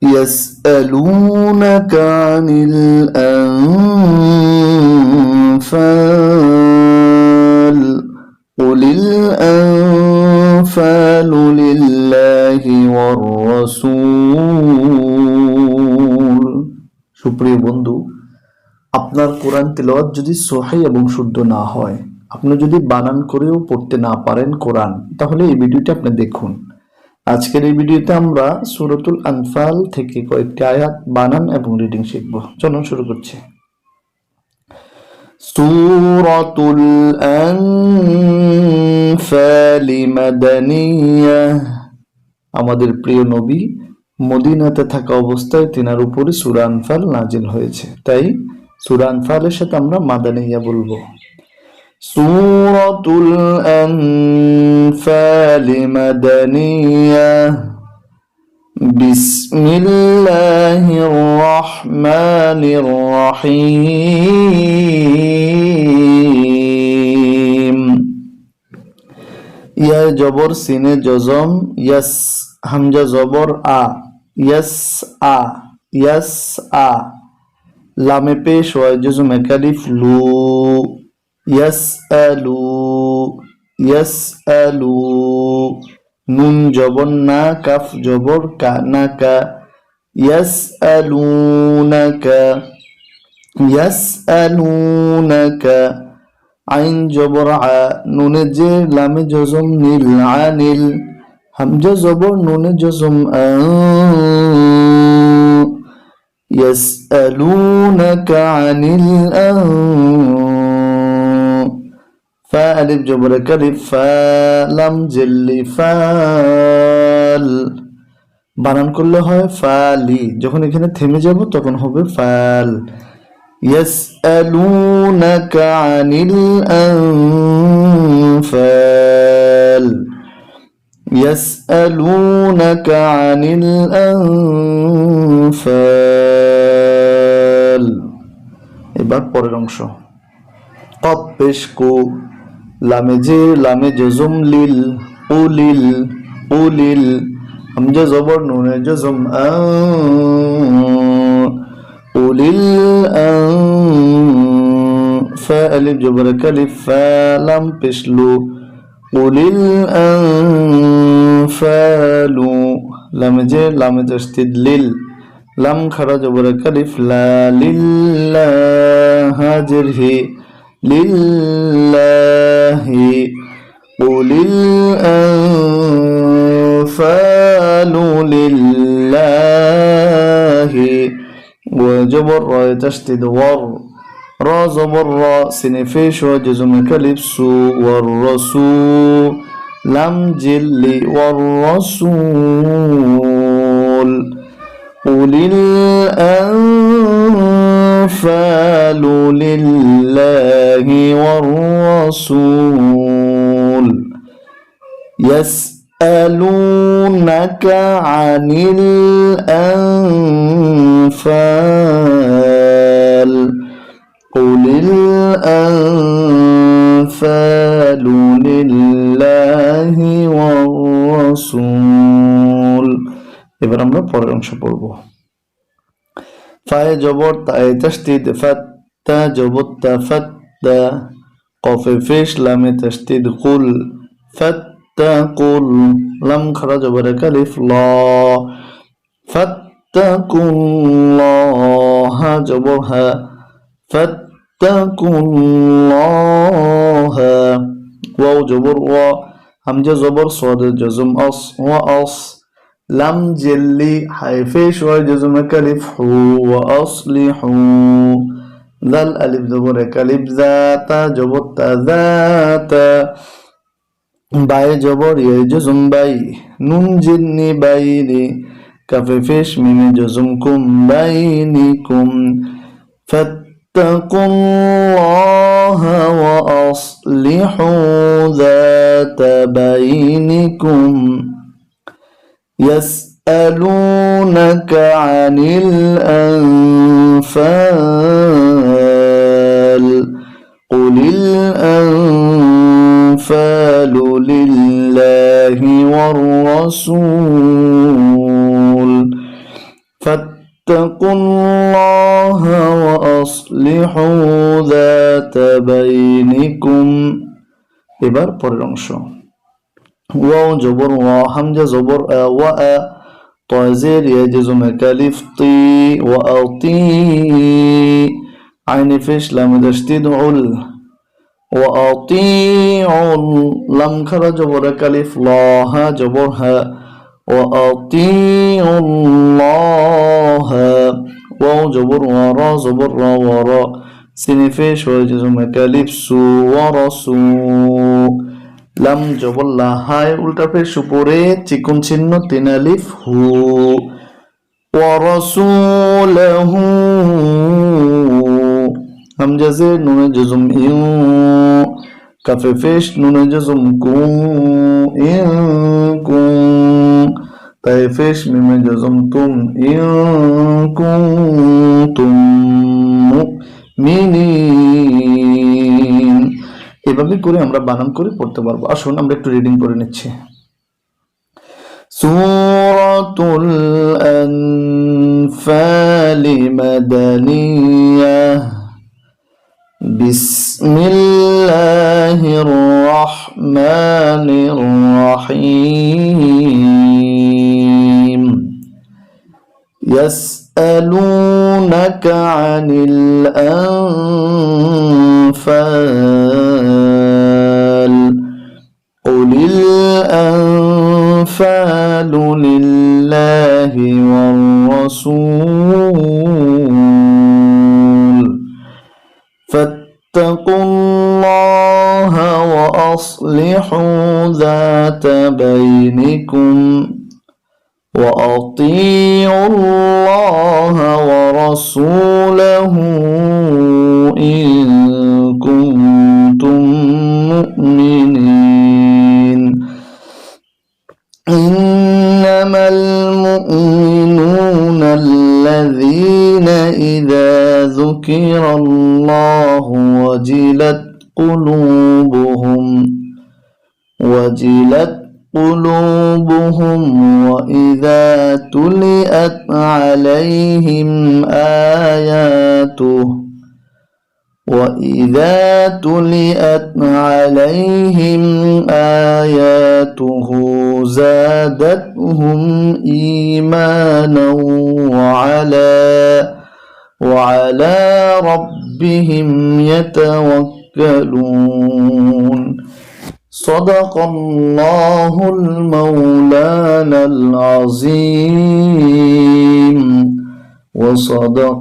يسألونك عن الأنفال قل الأنفال لله والرسول। সুপ্রিয় বন্ধু, আপনার কোরআন তেলাওয়াত যদি সহিহ এবং শুদ্ধ না হয়, আপনি যদি বানান করেও পড়তে না পারেন কোরআন, তাহলে এই ভিডিওটি আপনি দেখুন। আজকের এই ভিডিওতে আমরা সূরাতুল আনফাল থেকে কয়েকটি আয়াত বানান এবং রিডিং শিখব। চলুন শুরু করছি। সূরাতুল আনফাল মাদানিয়াহ। আমাদের প্রিয় নবী মদিনাতে থাকা অবস্থায় তিনার উপরে সূরা আনফাল নাজিল হয়েছে, তাই সূরা আনফালের সাথে আমরা মাদানিয়া বলবো। সূরাতুল আনফাল মাদানিয়াহ। বিসমিল্লাহির রহমানির রহিম। ইয়া জবর সিনে জজম ইয়াস, হামজা জবর আ, ইয়াস আ, ইয়াস আ। লামে পেশ ওয়া জজম একালিফ লু, ইয়াসআলু, ইয়াসআলু। নুন জবর না, কাফ জবর কা, না কা, ইয়াসআলুনাকা, ইয়াসআলুনাকা। আইন জবর আ, নুনে জে, লামে জজম নীল, আনিল। হামজা জবর নুনে জজম আ, ইয়াসআলুনাকা আনিল আ। ফা আলিফ জবর কালিফ, ফা লাম জেল্লি, ফাল। বানান করলে হয় ফালি, যখন এখানে থেমে যাব তখন হবে ফাল। ইয়াসআলুনাকা আনিল আনফাল, ইয়াসআলুনাকা আনিল আনফাল। এবার পরের অংশ। কফ পেশ কু, লামে জে, লামে জজম লিল, উলিল, উলিল। হামজা জবর নুনে জজম আ, উলিল আ। ফা আলিফ জবর কালিফ, ফা লাম পেশ লু, উলিল আনফালু। লামে জে, লামে তাসদীদ লিল, লাম খারা জবর কালিফ, লা লিল্লাহ হাজিরহি, লিল্লাহি। উলিল আনফালু লিল্লাহি। ওয়া জবর রা তাসদীদ ওয়ার, রা জবর রা, সিনে পেশ ওয়া জজম কালিফ সু, ওয়ার রাসূ। লাম জিল্লি, ওয়ার রাসূল। উলিল আনফালু লিল্লাহি ওয়ার রাসূল। ইয়াসআলুনাকা আনিল আনফাল, কুলিল আনফালু লিল্লাহি ওয়ার রাসূল। এবার আমরা পরের অংশ পড়ব। ফায়ে জবর তায়ে তাসদীদ, ফাত্তা জবর তা, ফাত্তা। কফে পেশ, লামে তাসদীদ কুল, ফাত্তাকুল। লাম খারা জবর কালিফ, লা, ফাত্তাকুল্লাহ। হা জবর হা, ফাত্তাকুল্লাহ। ওয়াও জবর ওয়া, হামজা জবর সাদ, জজম আস, ওয়া আস। লাম জেল্লি, হাইফেশ ওয়া জজম কালিফ হু, ওয়া আসলিহু। দাল আলিফ জবর কালিফ, যাতা জবর তা, যাতা। বায়ে জবর ইয়ে, জজম বাই, নুন জিন্নি বাইনি। কাফে ফেশ মিমে জজম কুম, বাইনিকুম। ফাত্তাকুল্লাহা ওয়া আসলিহু যাতা বাইনিকুম। ইয়াসআলুনাকা আনিল আনফাল, কুলিল আনফালু লিল্লাহি ওয়ার রাসূল। فاتقوا الله وأصلحوا ذات بينكم এবার পরের অংশ ওয়াও জবর ওয়া হামজা জবর আ ওয়া আ طازير يجزم كالف طي وأطي عين فيش لام تشديد عل وأطيعوا لم خرج جبر كالف لا ها جبرها وأطيعوا الله واو جبر ورا جبر را ورا سين فيش ويجزم كالف سو ورسو লাম জবর লা হায় উল্টা পেশ উপরে চিকন চিহ্ন তিন আলিফ হু ওয়া রাসূলহু হামজা জের নুনে জজম ইউ কাফে পেশ নুনে জজম কু ইন কু তাই পেশ মিমে জজম তুম ইন কুনতুম মুমিনিন এভাবে করে আমরা বানান করে পড়তে পারবো। আসুন আমরা একটু রিডিং করে নিচ্ছি। সূরাতুল আনফাল মাদানিয়াহ বিসমিল্লাহির রাহমানির রাহিম ইয়াসআলুনাকা আনিল আনফাল قل الأنفال لله والرسول فاتقوا الله وأصلحوا ذات بينكم وأطيعوا الله ورسوله إن كنتم مؤمنين إنما المؤمنون الذين إذا ذكر الله وجلت قلوبهم وإذا تليت عليهم آياته زادتهم إيمانا وعلى ربهم يتوكلون صدق الله المولانا العظيم وصدق